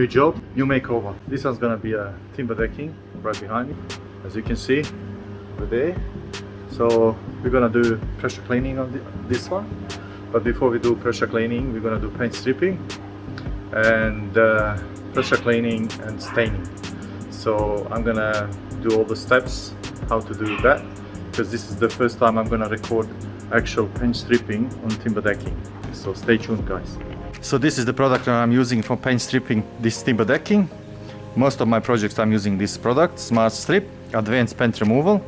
new job, new makeover. This one's gonna be a timber decking right behind me, as you can see over there. So we're gonna do pressure cleaning on this one, but before we do pressure cleaning, we're gonna do paint stripping and pressure cleaning and staining. So I'm gonna do all the steps how to do that, because this is the first time I'm gonna record actual paint stripping on timber decking. So stay tuned, guys. So this is the product that I'm using for paint stripping this timber decking. Most of my projects I'm using this product, Smart Strip Advanced Paint Removal.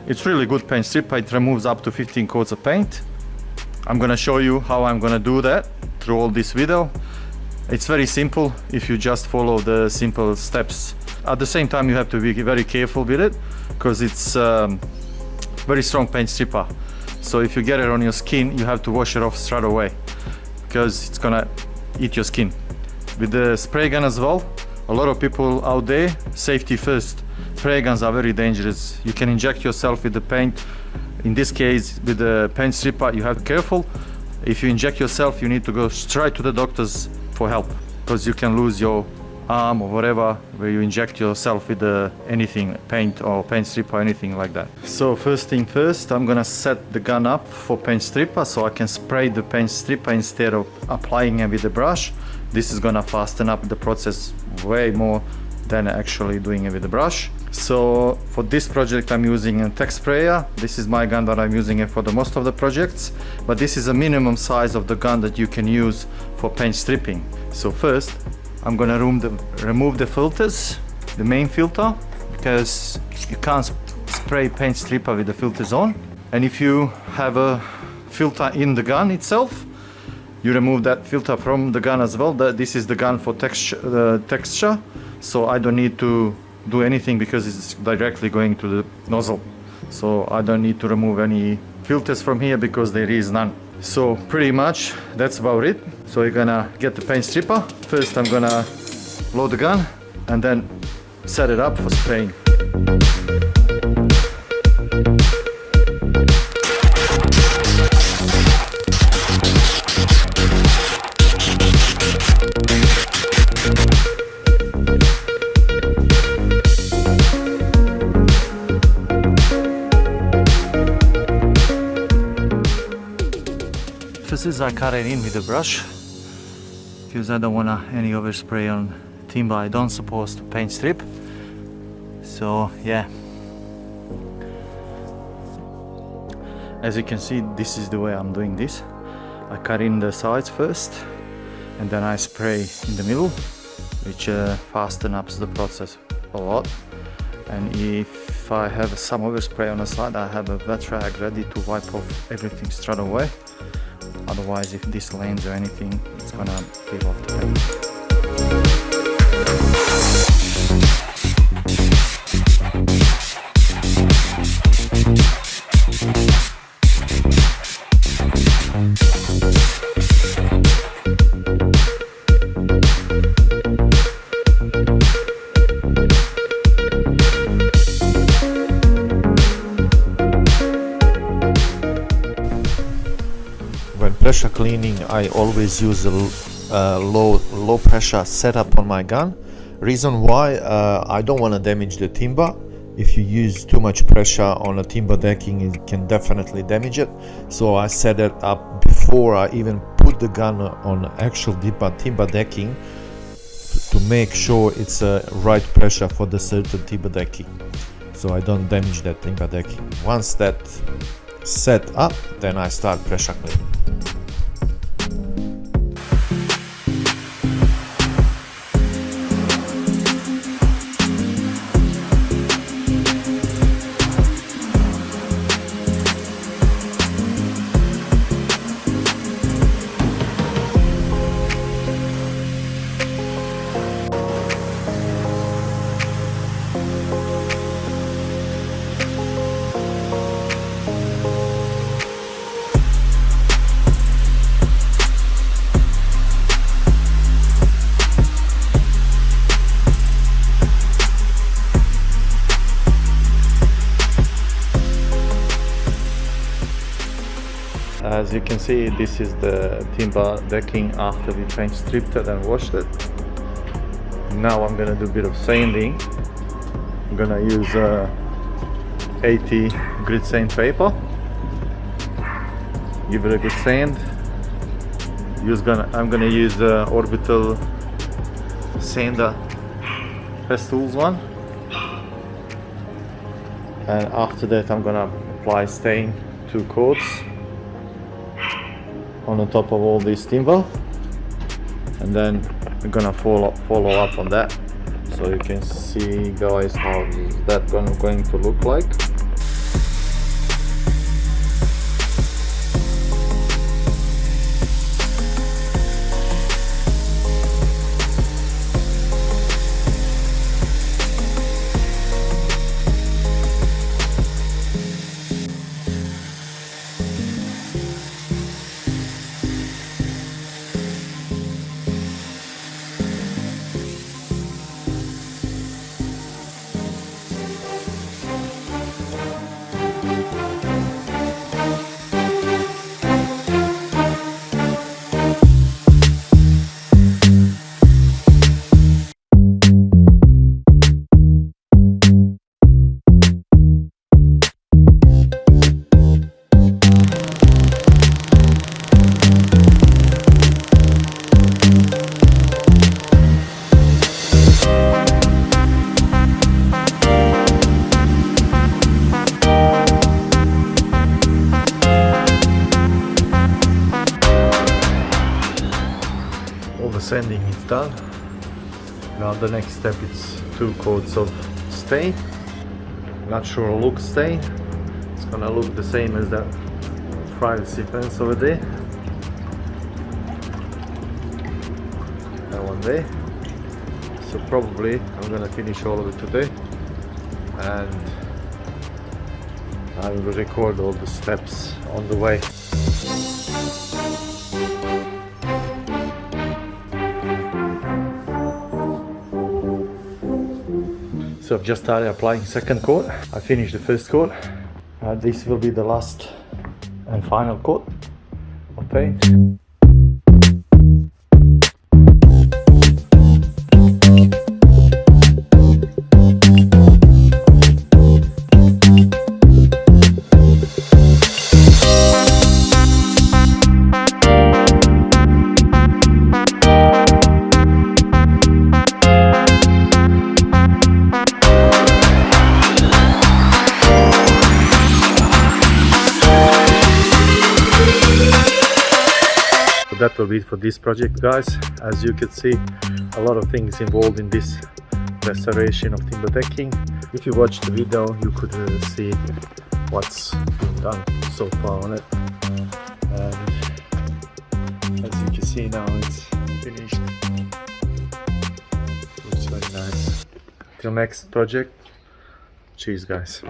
It's really good paint strip. It removes up to 15 coats of paint. I'm gonna show you how I'm gonna do that through all this video. It's very simple if you just follow the simple steps. At the same time, you have to be very careful with it, because it's very strong paint stripper. So if you get it on your skin, you have to wash it off straight away, because it's gonna eat your skin. With the spray gun as well, a lot of people out there, safety first. Spray guns are very dangerous. You can inject yourself with the paint. In this case, with the paint stripper, you have to be careful. If you inject yourself, you need to go straight to the doctors for help, because you can lose your arm or whatever where you inject yourself with anything, paint or paint stripper or anything like that. So first thing first, I'm gonna set the gun up for paint stripper so I can spray the paint stripper instead of applying it with the brush. This is gonna fasten up the process way more than actually doing it with the brush. So for this project I'm using a tech sprayer. This is my gun that I'm using it for the most of the projects, but this is a minimum size of the gun that you can use for paint stripping. So first I'm gonna remove the filters, the main filter, because you can't spray paint stripper with the filters on. And if you have a filter in the gun itself, you remove that filter from the gun as well. This is the gun for texture, so I don't need to do anything because it's directly going to the nozzle. So I don't need to remove any filters from here because there is none. So pretty much that's about it. So you're gonna get the paint stripper. First I'm gonna load the gun and then set it up for spraying. I cut it in with the brush because I don't want any overspray on timber. I don't supposed to paint strip. So yeah, as you can see, this is the way I'm doing this. I cut in the sides first and then I spray in the middle, which fasten up the process a lot. And if I have some overspray on the side, I have a wet rag ready to wipe off everything straight away. Otherwise, if this lands or anything, it's gonna peel off the paint. Pressure cleaning, I always use a low pressure setup on my gun. Reason why, I don't want to damage the timber. If you use too much pressure on a timber decking, it can definitely damage it. So I set it up before I even put the gun on actual timber decking to make sure it's a right pressure for the certain timber decking, so I don't damage that timber decking. Once that set up, then I start pressure cleaning. As you can see, this is the timber decking after we paint stripped it and washed it. Now I'm gonna do a bit of sanding. I'm gonna use 80 grit sand paper. Give it a good sand. I'm gonna use orbital sander Festool's one, and after that I'm gonna apply stain 2 coats on the top of all this timber, and then I'm gonna follow up on that, so you can see, guys, how is that going to look like. The sanding is done. Now the next step is 2 coats of stain, natural look stain. It's gonna look the same as that privacy fence over there. That one there. So probably I'm gonna finish all of it today, and I will record all the steps on the way. So I've just started applying second coat. I finished the first coat. This will be the last and final coat of paint. That will be it for this project, guys. As you can see, a lot of things involved in this restoration of timber decking. If you watched the video, you could see what's been done so far on it, and as you can see now, it's finished. Looks very nice. Till next project, cheers, guys.